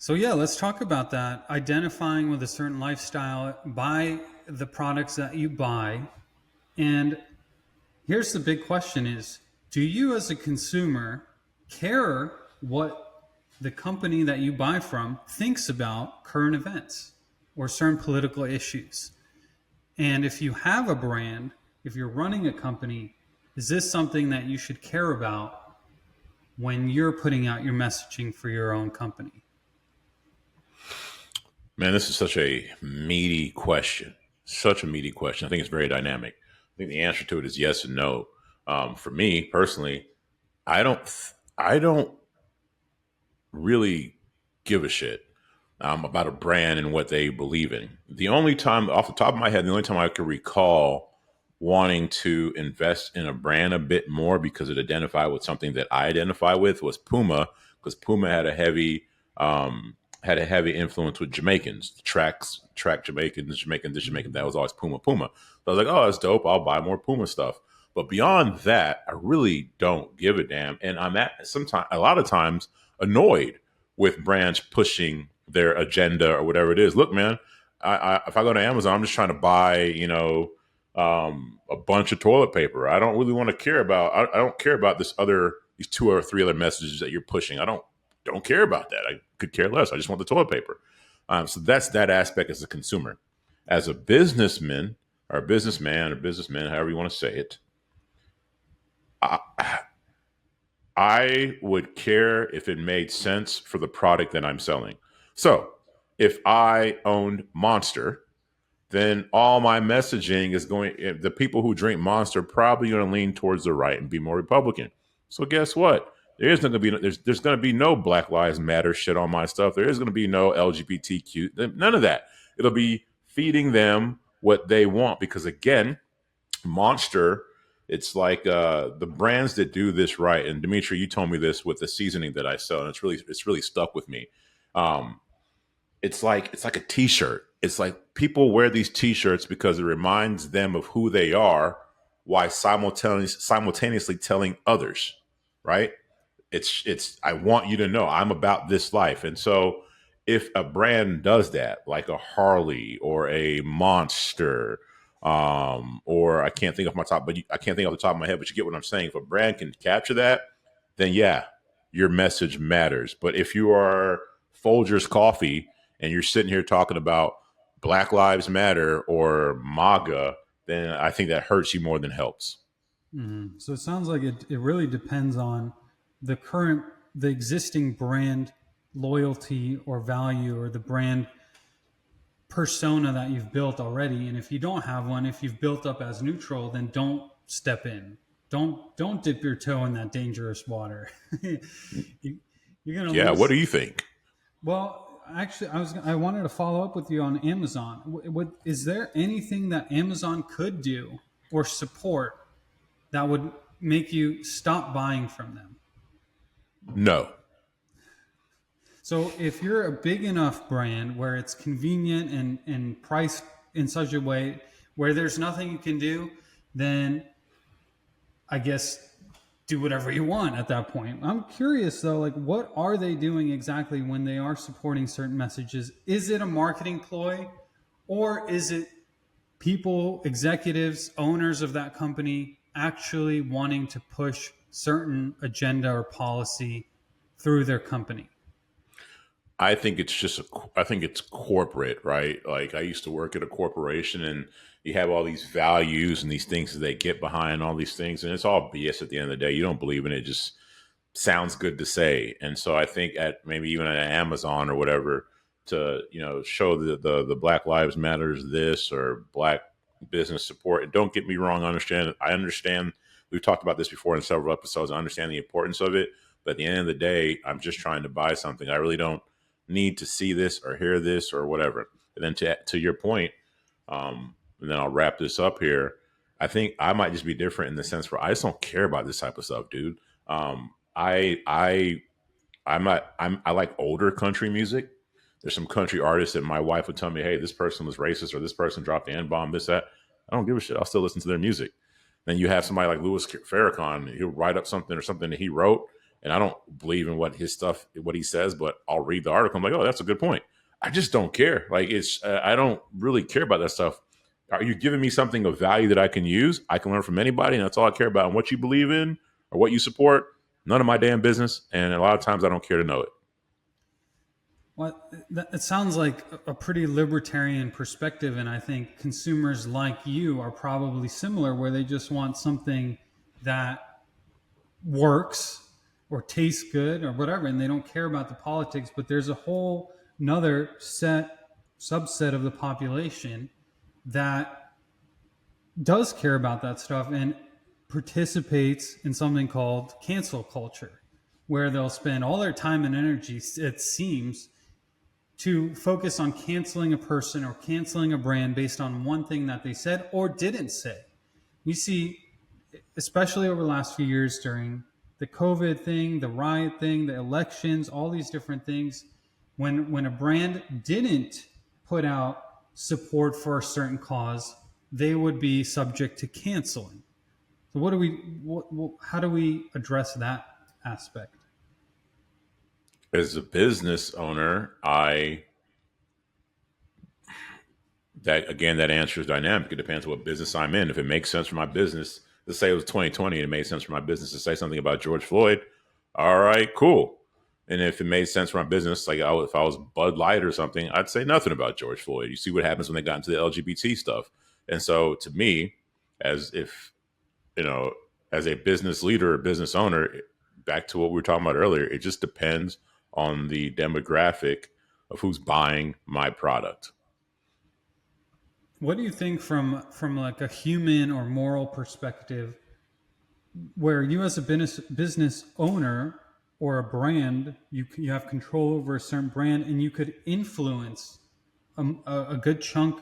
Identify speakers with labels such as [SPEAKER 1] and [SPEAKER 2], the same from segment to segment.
[SPEAKER 1] So yeah, let's talk about that. Identifying with a certain lifestyle by the products that you buy. And here's the big question is, do you as a consumer care what the company that you buy from thinks about current events or certain political issues? And if you have a brand, if you're running a company, is this something that you should care about when you're putting out your messaging for your own company?
[SPEAKER 2] Man, this is such a meaty question. Such a meaty question. I think it's very dynamic. I think the answer to it is yes and no. For me personally, I don't really give a shit about a brand and what they believe in. The only time, off the top of my head, the only time I can recall wanting to invest in a brand a bit more because it identified with something that I identify with was Puma, because Puma had a heavy influence with Jamaicans, track Jamaicans, Jamaican, this Jamaican, that was always Puma, Puma. So I was like, oh, that's dope. I'll buy more Puma stuff. But beyond that, I really don't give a damn. And I'm sometimes, a lot of times, annoyed with brands pushing their agenda or whatever it is. Look, man, if I go to Amazon, I'm just trying to buy, a bunch of toilet paper. I don't really want to care about. I don't care about these two or three other messages that you're pushing. I don't care about that. I could care less. I just want the toilet paper. So that's that aspect as a consumer. As a businessman or a businessman or businessman, however you want to say it, I would care if it made sense for the product that I'm selling. So if I owned Monster, then all my messaging is the people who drink Monster probably going to lean towards the right and be more Republican. So guess what? There's going to be no Black Lives Matter shit on my stuff. There is going to be no LGBTQ, none of that. It'll be feeding them what they want because again, Monster, it's like the brands that do this right. And Dmitri, you told me this with the seasoning that I sell, and it's really stuck with me. Um, it's like a T-shirt. It's like people wear these T-shirts because it reminds them of who they are, while simultaneously telling others, right? It's I want you to know I'm about this life. And so if a brand does that, like a Harley or a Monster, or I can't think of my top, but I can't think off the top of my head, but you get what I'm saying. If a brand can capture that, then yeah, your message matters. But if you are Folgers Coffee and you're sitting here talking about Black Lives Matter or MAGA, then I think that hurts you more than helps.
[SPEAKER 1] So it sounds like it really depends on the current, the existing brand loyalty or value or the brand persona that you've built already. And if you don't have one, if you've built up as neutral, then don't step in. Don't dip your toe in that dangerous water. You- You're gonna
[SPEAKER 2] Yeah, what
[SPEAKER 1] lose.
[SPEAKER 2] do you think?
[SPEAKER 1] Well, actually, I wanted to follow up with you on Amazon. Is there anything that Amazon could do or support that would make you stop buying from them?
[SPEAKER 2] No.
[SPEAKER 1] So if you're a big enough brand where it's convenient and priced in such a way where there's nothing you can do, then I guess do whatever you want at that point. I'm curious though, like what are they doing exactly when they are supporting certain messages? Is it a marketing ploy or is it people, executives, owners of that company actually wanting to push certain agenda or policy through their company?
[SPEAKER 2] I think it's corporate, right? Like I used to work at a corporation and you have all these values and these things that they get behind all these things. And it's all BS at the end of the day. You don't believe in it. It just sounds good to say. And so I think at maybe even at Amazon or whatever to, show the Black Lives Matters this or black business support. And don't get me wrong. I understand. We've talked about this before in several episodes. I understand the importance of it. But at the end of the day, I'm just trying to buy something. I really don't need to see this or hear this or whatever. And then to your point, and then I'll wrap this up here. I think I might just be different in the sense where I just don't care about this type of stuff, dude. I like older country music. There's some country artists that my wife would tell me, hey, this person was racist or this person dropped the N bomb, this, that. I don't give a shit. I'll still listen to their music. Then you have somebody like Louis Farrakhan. He'll write up something or something that he wrote, and I don't believe in what he says, but I'll read the article. I'm like, oh, that's a good point. I just don't care. Like I don't really care about that stuff. Are you giving me something of value that I can use? I can learn from anybody, and that's all I care about. And what you believe in or what you support, none of my damn business. And a lot of times, I don't care to know it.
[SPEAKER 1] Well, it sounds like a pretty libertarian perspective, and I think consumers like you are probably similar, where they just want something that works or tastes good or whatever, and they don't care about the politics. But there's a whole another subset of the population that does care about that stuff and participates in something called cancel culture, where they'll spend all their time and energy, it seems, to focus on canceling a person or canceling a brand based on one thing that they said or didn't say. You see, especially over the last few years during the COVID thing, the riot thing, the elections, all these different things, when a brand didn't put out support for a certain cause, they would be subject to canceling. So how do we address that aspect?
[SPEAKER 2] As a business owner, I that again that answer is dynamic. It depends what business I'm in. If it makes sense for my business, let's say it was 2020 and it made sense for my business to say something about George Floyd, all right, cool. And if it made sense for my business, like if I was Bud Light or something, I'd say nothing about George Floyd. You see what happens when they got into the LGBT stuff. And so to me, as if you know, as a business leader or business owner, back to what we were talking about earlier, it just depends on the demographic of who's buying my product.
[SPEAKER 1] What do you think from like a human or moral perspective, where you as a business owner or a brand, you have control over a certain brand and you could influence a good chunk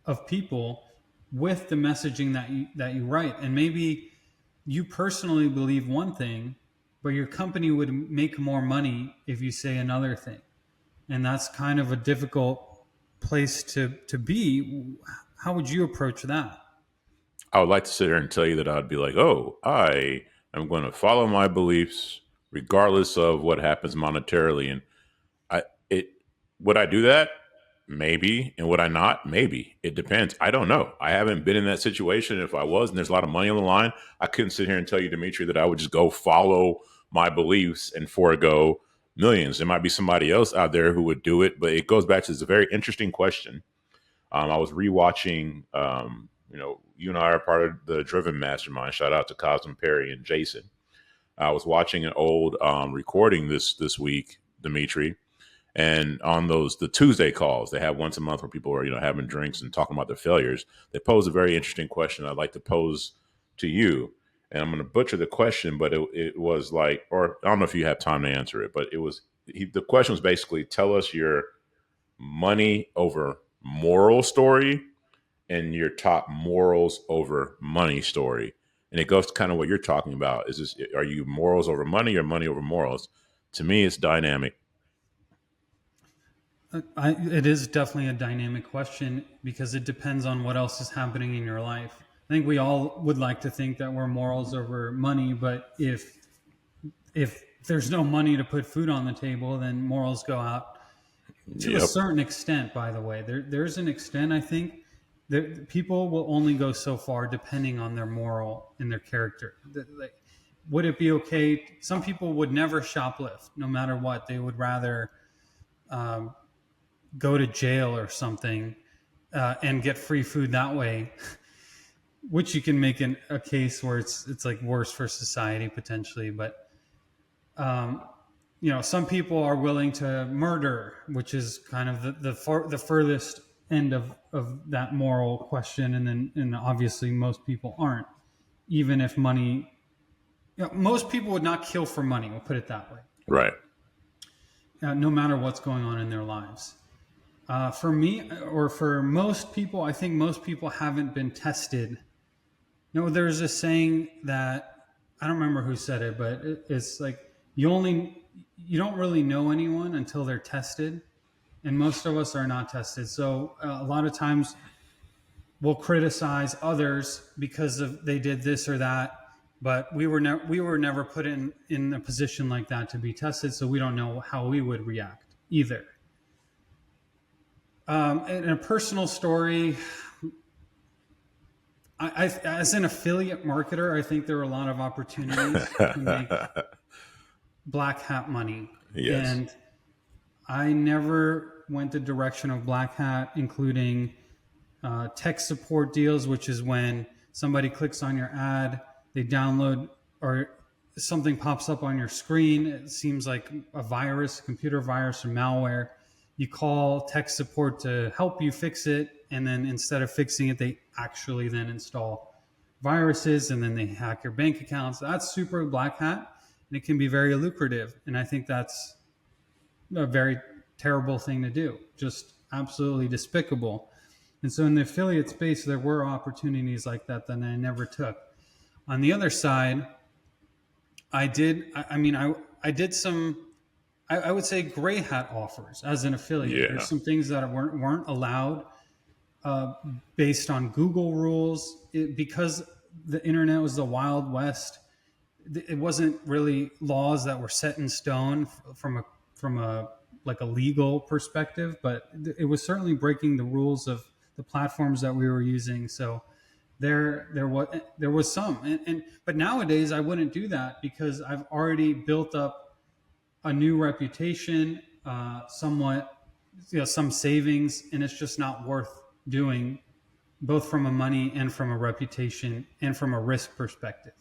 [SPEAKER 1] of people with the messaging that you write, and maybe you personally believe one thing, but your company would make more money if you say another thing, and that's kind of a difficult place to be. How would you approach that?
[SPEAKER 2] I would like to sit here and tell you that I'd be like, oh, I am going to follow my beliefs regardless of what happens monetarily. And I it would I do that? Maybe. And would I not? Maybe. It depends. I don't know. I haven't been in that situation. If I was and there's a lot of money on the line, I couldn't sit here and tell you, Dimitri, that I would just go follow my beliefs and forego millions. There might be somebody else out there who would do it, but it goes back to this very interesting question. I was rewatching, you and I are part of the Driven Mastermind. Shout out to Cosm Perry and Jason. I was watching an old recording this week, Dimitri, and on the Tuesday calls they have once a month where people are having drinks and talking about their failures. They pose a very interesting question I'd like to pose to you, and I'm going to butcher the question, but it was like, or I don't know if you have time to answer it, but the question was basically tell us your money over moral story and your top morals over money story. And it goes to kind of what you're talking about. Are you morals over money or money over morals? To me, it's dynamic.
[SPEAKER 1] It is definitely a dynamic question because it depends on what else is happening in your life. I think we all would like to think that we're morals over money, but if there's no money to put food on the table, then morals go out to a
[SPEAKER 2] Yep.
[SPEAKER 1] certain extent. By the way, there's an extent, I think, that people will only go so far depending on their moral and their character. Like, would it be okay? Some people would never shoplift, no matter what. They would rather um, go to jail or something and get free food that way, which you can make a case where it's like worse for society potentially. But um, some people are willing to murder, which is kind of the furthest end of that moral question, and obviously most people aren't, even if money. Most people would not kill for money. We'll put it that way.
[SPEAKER 2] Right.
[SPEAKER 1] No matter what's going on in their lives. For me, or for most people, I think most people haven't been tested. There's a saying that I don't remember who said it, but it's like you don't really know anyone until they're tested, and most of us are not tested. So a lot of times we'll criticize others because of they did this or that, but we were never put in a position like that to be tested, so we don't know how we would react either. And a personal story, as an affiliate marketer, I think there are a lot of opportunities to make black hat money,
[SPEAKER 2] Yes.
[SPEAKER 1] and I never went the direction of black hat, including tech support deals, which is when somebody clicks on your ad, they download, or something pops up on your screen. It seems like a virus, computer virus, or malware. You call tech support to help you fix it, and then instead of fixing it, they actually then install viruses, and then they hack your bank accounts. That's super black hat, and it can be very lucrative. And I think that's a very terrible thing to do, just absolutely despicable. And so in the affiliate space, there were opportunities like that that I never took. On the other side, I did some, I would say, gray hat offers as an affiliate.
[SPEAKER 2] Yeah.
[SPEAKER 1] There's some things that weren't allowed based on Google rules. Because the internet was the Wild West, it wasn't really laws that were set in stone from a like a legal perspective, but it was certainly breaking the rules of the platforms that we were using. So there was some, but nowadays I wouldn't do that because I've already built up a new reputation, somewhat, some savings, and it's just not worth doing, both from a money and from a reputation and from a risk perspective.